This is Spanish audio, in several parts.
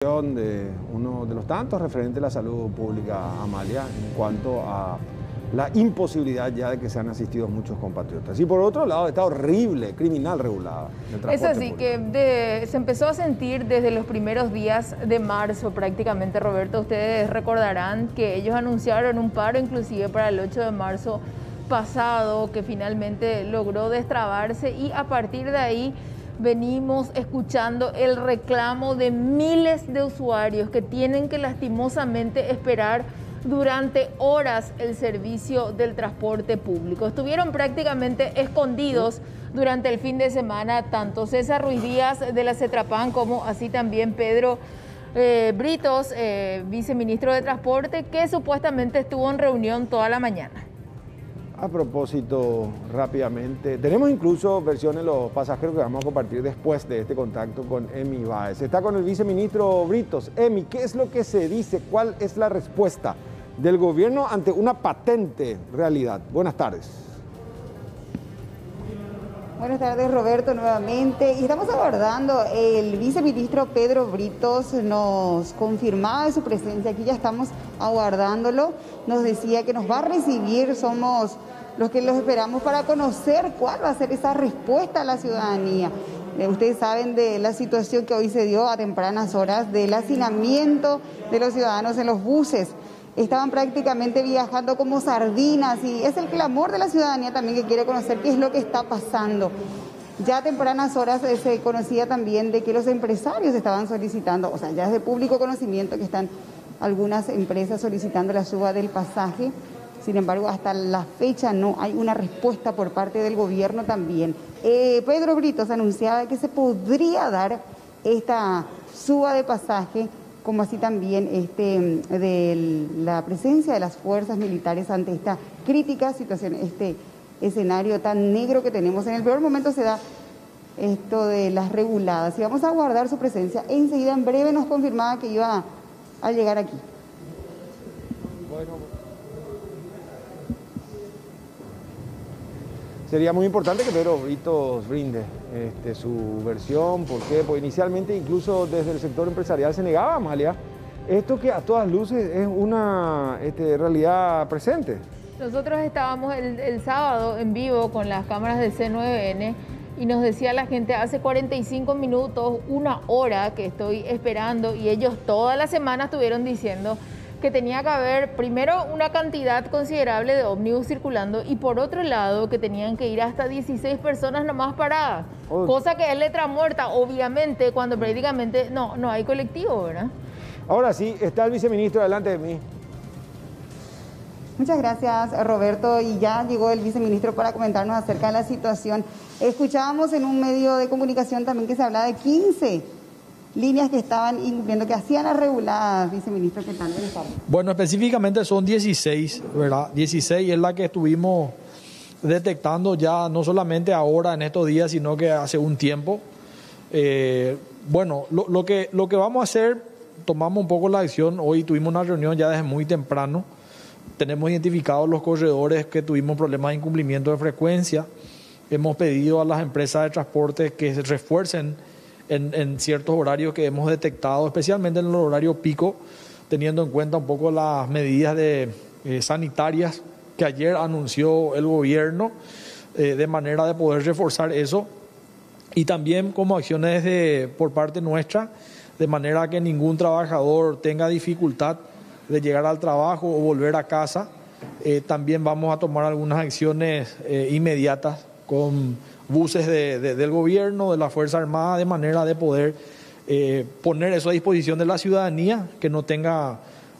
De uno de los tantos referentes a la salud pública, Amalia, en cuanto a la imposibilidad ya de que sean asistidos muchos compatriotas. Y por otro lado, está horrible, criminal regulada. Es así que se empezó a sentir desde los primeros días de marzo prácticamente, Roberto. Ustedes recordarán que ellos anunciaron un paro inclusive para el 8 de marzo pasado, que finalmente logró destrabarse, y a partir de ahí venimos escuchando el reclamo de miles de usuarios que tienen que lastimosamente esperar durante horas el servicio del transporte público. Estuvieron prácticamente escondidos durante el fin de semana, tanto César Ruiz Díaz de la CETRAPAN como así también Pedro Britos, viceministro de Transporte, que supuestamente estuvo en reunión toda la mañana. A propósito, rápidamente, tenemos incluso versiones de los pasajeros que vamos a compartir después de este contacto con Emi Báez. Está con el viceministro Britos. Emi, ¿qué es lo que se dice? ¿Cuál es la respuesta del gobierno ante una patente realidad? Buenas tardes. Buenas tardes, Roberto, nuevamente. Y estamos aguardando, el viceministro Pedro Britos nos confirmaba su presencia, aquí ya estamos aguardándolo. Nos decía que nos va a recibir, somos los que los esperamos para conocer cuál va a ser esa respuesta a la ciudadanía. Ustedes saben de la situación que hoy se dio a tempranas horas del hacinamiento de los ciudadanos en los buses. Estaban prácticamente viajando como sardinas y es el clamor de la ciudadanía también que quiere conocer qué es lo que está pasando. Ya a tempranas horas se conocía también de que los empresarios estaban solicitando, o sea, ya es de público conocimiento que están algunas empresas solicitando la suba del pasaje. Sin embargo, hasta la fecha no hay una respuesta por parte del gobierno también. Pedro Britos anunciaba que se podría dar esta suba de pasaje, como así también de la presencia de las fuerzas militares ante esta crítica situación, este escenario tan negro que tenemos. En el peor momento se da esto de las reguladas y vamos a guardar su presencia. Enseguida, en breve, nos confirmaba que iba a llegar aquí. Bueno, sería muy importante que Pedro Britos brinde su versión. ¿Por qué? Porque inicialmente incluso desde el sector empresarial se negaba, Amalia, esto que a todas luces es una realidad presente. Nosotros estábamos el sábado en vivo con las cámaras de C9N y nos decía la gente, hace 45 minutos, una hora que estoy esperando, y ellos toda la semana estuvieron diciendo que tenía que haber primero una cantidad considerable de ómnibus circulando y por otro lado que tenían que ir hasta 16 personas nomás paradas, cosa que es letra muerta, obviamente, cuando prácticamente no hay colectivo, ¿verdad? Ahora sí, está el viceministro delante de mí. Muchas gracias, Roberto, y ya llegó el viceministro para comentarnos acerca de la situación. Escuchábamos en un medio de comunicación también que se hablaba de 15 líneas que estaban incumpliendo, que hacían las reguladas, viceministro. ¿Qué tal? Buenas tardes. Bueno, específicamente son 16, ¿verdad? 16 es la que estuvimos detectando ya no solamente ahora en estos días, sino que hace un tiempo. Bueno, lo que vamos a hacer, tomamos un poco la acción. Hoy tuvimos una reunión ya desde muy temprano. Tenemos identificados los corredores que tuvimos problemas de incumplimiento de frecuencia. Hemos pedido a las empresas de transporte que se refuercen en ciertos horarios que hemos detectado, especialmente en el horario pico, teniendo en cuenta un poco las medidas sanitarias que ayer anunció el gobierno, de manera de poder reforzar eso, y también como acciones por parte nuestra, de manera que ningún trabajador tenga dificultad de llegar al trabajo o volver a casa. También vamos a tomar algunas acciones inmediatas con buses del gobierno, de la Fuerza Armada, de manera de poder poner eso a disposición de la ciudadanía, que no tenga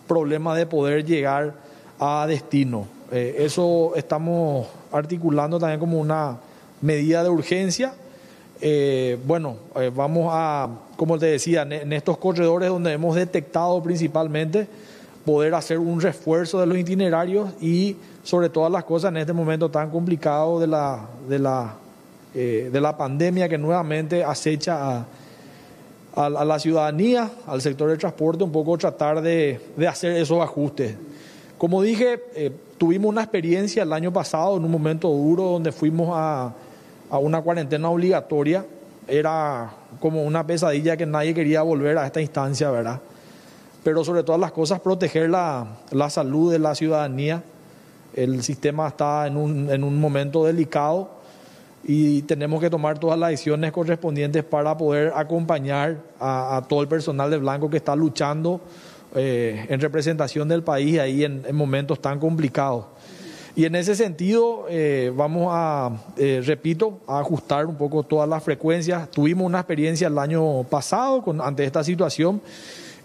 problema de poder llegar a destino. Eso estamos articulando también como una medida de urgencia. Vamos a, como te decía, en estos corredores donde hemos detectado principalmente, poder hacer un refuerzo de los itinerarios y sobre todas las cosas en este momento tan complicado de la pandemia que nuevamente acecha a la ciudadanía, al sector del transporte, un poco tratar de hacer esos ajustes. Como dije, tuvimos una experiencia el año pasado en un momento duro donde fuimos a una cuarentena obligatoria era como una pesadilla que nadie quería volver a esta instancia, ¿verdad? Pero sobre todas las cosas, proteger la salud de la ciudadanía. El sistema está en un momento delicado y tenemos que tomar todas las acciones correspondientes para poder acompañar a todo el personal de Blanco que está luchando en representación del país ahí en momentos tan complicados. Y en ese sentido vamos a, repito, a ajustar un poco todas las frecuencias. Tuvimos una experiencia el año pasado ante esta situación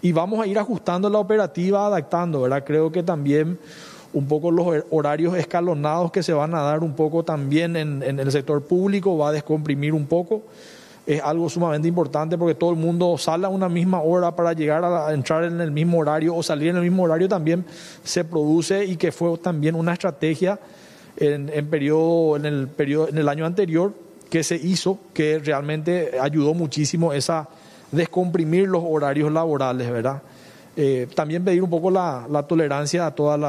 y vamos a ir ajustando la operativa, adaptando, ¿verdad? Creo que también un poco los horarios escalonados que se van a dar un poco también en el sector público va a descomprimir un poco. Es algo sumamente importante porque todo el mundo sale a una misma hora para llegar a entrar en el mismo horario o salir en el mismo horario también se produce, y que fue también una estrategia en el año anterior que se hizo, que realmente ayudó muchísimo esa descomprimir los horarios laborales, ¿verdad? También pedir un poco la tolerancia a todas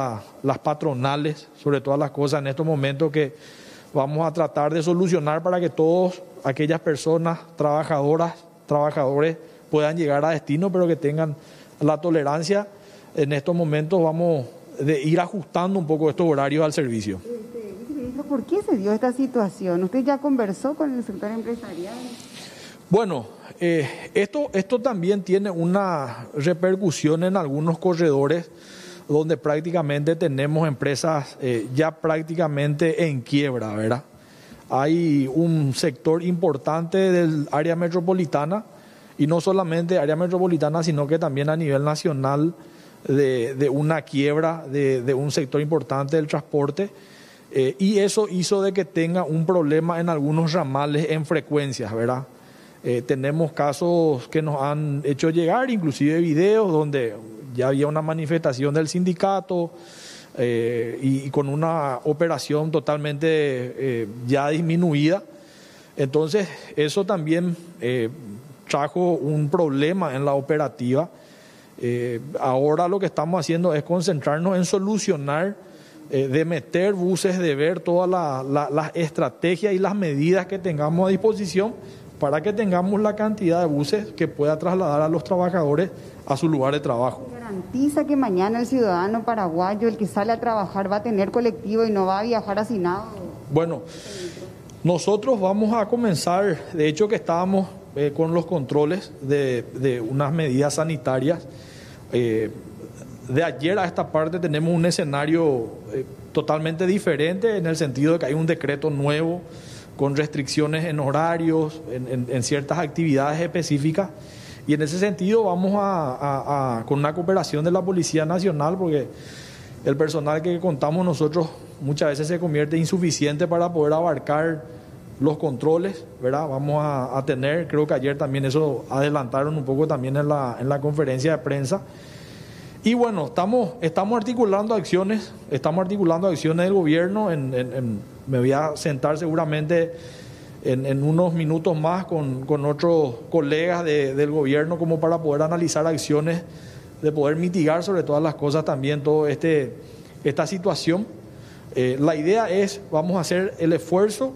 las patronales, sobre todas las cosas en estos momentos que vamos a tratar de solucionar para que todas aquellas personas, trabajadores, puedan llegar a destino, pero que tengan la tolerancia. En estos momentos vamos a ir ajustando un poco estos horarios al servicio. Viceministro, ¿por qué se dio esta situación? ¿Usted ya conversó con el sector empresarial? Bueno, esto también tiene una repercusión en algunos corredores donde prácticamente tenemos empresas ya prácticamente en quiebra, ¿verdad? Hay un sector importante del área metropolitana, y no solamente área metropolitana, sino que también a nivel nacional de una quiebra de un sector importante del transporte, y eso hizo de que tenga un problema en algunos ramales en frecuencias, ¿verdad? Tenemos casos que nos han hecho llegar, inclusive videos donde ya había una manifestación del sindicato y con una operación totalmente ya disminuida. Entonces, eso también trajo un problema en la operativa. Ahora lo que estamos haciendo es concentrarnos en solucionar, de meter buses, de ver todas las estrategias y las medidas que tengamos a disposición para que tengamos la cantidad de buses que pueda trasladar a los trabajadores a su lugar de trabajo. ¿Garantiza que mañana el ciudadano paraguayo, el que sale a trabajar, va a tener colectivo y no va a viajar hacinado? Bueno, nosotros vamos a comenzar, de hecho que estábamos con los controles de unas medidas sanitarias. De ayer a esta parte tenemos un escenario totalmente diferente, en el sentido de que hay un decreto nuevo con restricciones en horarios, en ciertas actividades específicas, y en ese sentido vamos con una cooperación de la Policía Nacional, porque el personal que contamos nosotros muchas veces se convierte insuficiente para poder abarcar los controles, ¿verdad? Vamos a tener, creo que ayer también eso adelantaron un poco también en la conferencia de prensa. Y bueno, estamos articulando acciones del gobierno. Me voy a sentar seguramente en unos minutos más con otros colegas del gobierno, como para poder analizar acciones de poder mitigar sobre todas las cosas también toda esta situación. La idea es, vamos a hacer el esfuerzo,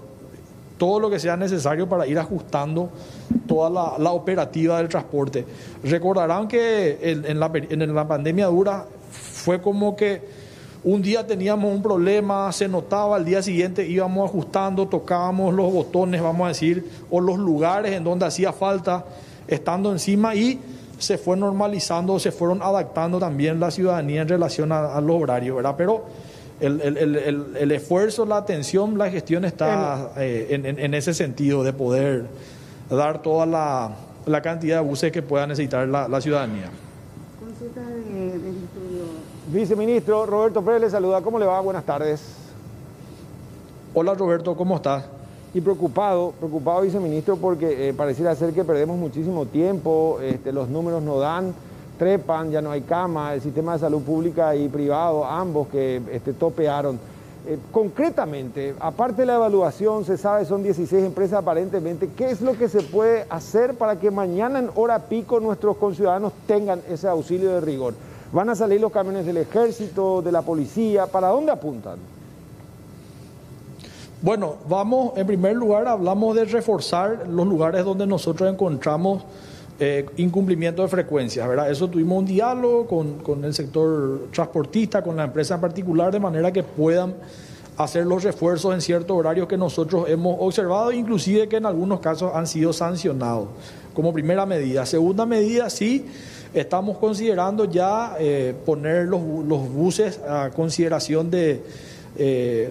todo lo que sea necesario para ir ajustando toda la operativa del transporte. Recordarán que en la pandemia dura fue como que un día teníamos un problema, se notaba, al día siguiente íbamos ajustando, tocábamos los botones, vamos a decir, o los lugares en donde hacía falta, estando encima, y se fue normalizando, se fueron adaptando también la ciudadanía en relación a los horarios, ¿verdad? Pero el esfuerzo, la atención, la gestión está en ese sentido de poder dar toda la cantidad de buses que pueda necesitar la ciudadanía. Consulta del estudio. Viceministro Roberto Pérez le saluda. ¿Cómo le va? Buenas tardes. Hola Roberto, ¿cómo estás? Y preocupado viceministro, porque pareciera ser que perdemos muchísimo tiempo, los números no dan, trepan, ya no hay cama, el sistema de salud pública y privado, ambos que topearon. Concretamente, aparte de la evaluación, se sabe, son 16 empresas aparentemente, ¿qué es lo que se puede hacer para que mañana en hora pico nuestros conciudadanos tengan ese auxilio de rigor? ¿Van a salir los camiones del ejército, de la policía? ¿Para dónde apuntan? Bueno, en primer lugar, hablamos de reforzar los lugares donde nosotros encontramos incumplimiento de frecuencias, ¿verdad? Eso tuvimos un diálogo con el sector transportista, con la empresa en particular, de manera que puedan hacer los refuerzos en ciertos horarios que nosotros hemos observado, inclusive que en algunos casos han sido sancionados como primera medida. Segunda medida, sí, estamos considerando ya poner los buses a consideración de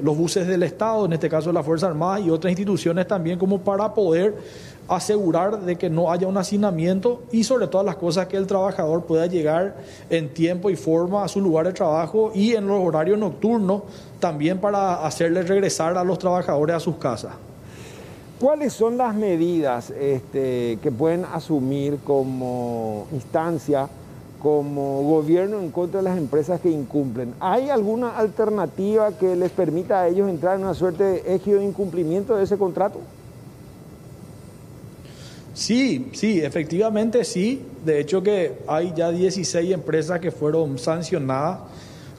los buses del Estado, en este caso la Fuerza Armada y otras instituciones también, como para poder asegurar de que no haya un hacinamiento y sobre todas las cosas que el trabajador pueda llegar en tiempo y forma a su lugar de trabajo, y en los horarios nocturnos también para hacerles regresar a los trabajadores a sus casas. ¿Cuáles son las medidas que pueden asumir como instancia, como gobierno, en contra de las empresas que incumplen? ¿Hay alguna alternativa que les permita a ellos entrar en una suerte de ejido de incumplimiento de ese contrato? Sí, efectivamente sí. De hecho que hay ya 16 empresas que fueron sancionadas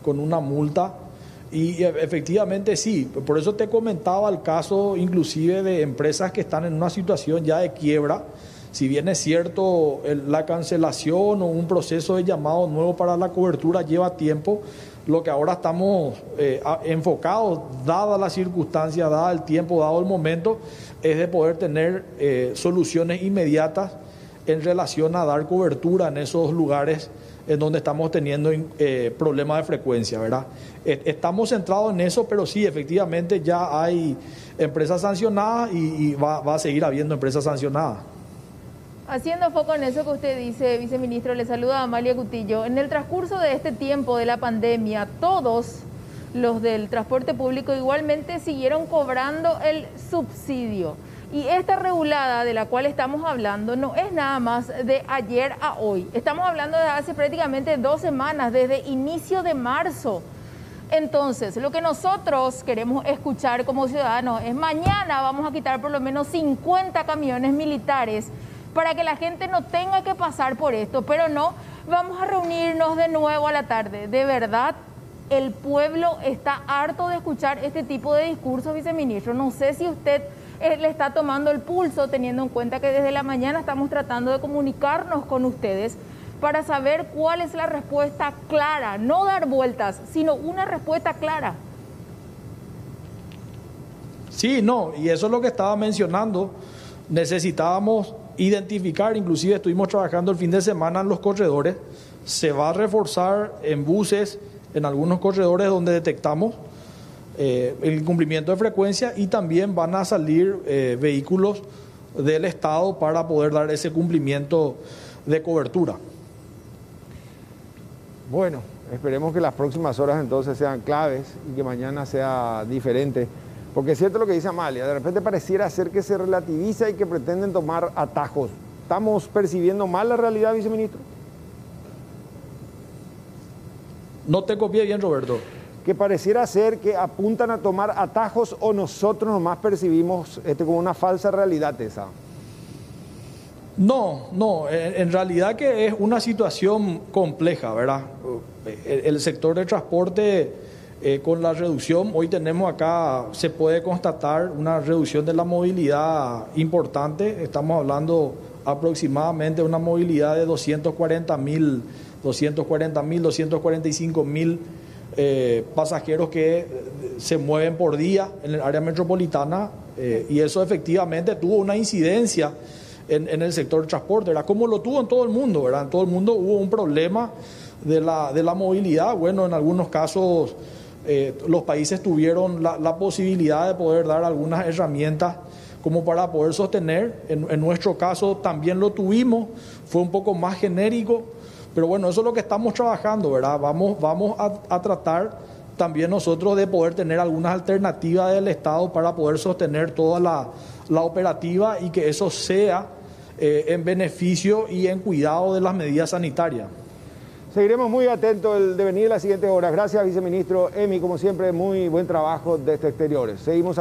con una multa y efectivamente sí. Por eso te comentaba el caso inclusive de empresas que están en una situación ya de quiebra. Si bien es cierto, la cancelación o un proceso de llamado nuevo para la cobertura lleva tiempo, lo que ahora estamos enfocados, dada la circunstancia, dada el tiempo, dado el momento, es de poder tener soluciones inmediatas en relación a dar cobertura en esos lugares en donde estamos teniendo problemas de frecuencia, ¿verdad? Estamos centrados en eso, pero sí, efectivamente ya hay empresas sancionadas y va a seguir habiendo empresas sancionadas. Haciendo foco en eso que usted dice, viceministro, le saluda a Amalia Cutillo. En el transcurso de este tiempo de la pandemia, todos los del transporte público igualmente siguieron cobrando el subsidio. Y esta regulada de la cual estamos hablando no es nada más de ayer a hoy. Estamos hablando de hace prácticamente 2 semanas, desde inicio de marzo. Entonces, lo que nosotros queremos escuchar como ciudadanos es: mañana vamos a quitar por lo menos 50 camiones militares para que la gente no tenga que pasar por esto, pero no vamos a reunirnos de nuevo a la tarde. De verdad, el pueblo está harto de escuchar este tipo de discursos, viceministro. No sé si usted le está tomando el pulso, teniendo en cuenta que desde la mañana estamos tratando de comunicarnos con ustedes para saber cuál es la respuesta clara, no dar vueltas, sino una respuesta clara. Sí, no, y eso es lo que estaba mencionando. Necesitábamos identificar, inclusive estuvimos trabajando el fin de semana en los corredores. Se va a reforzar en buses, en algunos corredores donde detectamos el incumplimiento de frecuencia, y también van a salir vehículos del Estado para poder dar ese cumplimiento de cobertura. Bueno, esperemos que las próximas horas entonces sean claves y que mañana sea diferente. Porque es cierto lo que dice Amalia, de repente pareciera ser que se relativiza y que pretenden tomar atajos. ¿Estamos percibiendo mal la realidad, viceministro? No te copié bien, Roberto. Que pareciera ser que apuntan a tomar atajos, o nosotros nomás percibimos como una falsa realidad esa. No, en realidad que es una situación compleja, ¿verdad? El sector de transporte, con la reducción, hoy tenemos acá, se puede constatar una reducción de la movilidad importante. Estamos hablando aproximadamente de una movilidad de 240.000, 245.000 pasajeros que se mueven por día en el área metropolitana, y eso efectivamente tuvo una incidencia en el sector del transporte, ¿verdad? Como lo tuvo en todo el mundo, ¿verdad? En todo el mundo hubo un problema de la movilidad. Bueno, en algunos casos los países tuvieron la posibilidad de poder dar algunas herramientas como para poder sostener. En nuestro caso también lo tuvimos, fue un poco más genérico, pero bueno, eso es lo que estamos trabajando, ¿verdad? Vamos a tratar también nosotros de poder tener algunas alternativas del Estado para poder sostener toda la operativa, y que eso sea en beneficio y en cuidado de las medidas sanitarias. Seguiremos muy atentos el devenir de las siguientes horas. Gracias, viceministro. Emi, como siempre, muy buen trabajo desde Exteriores. Seguimos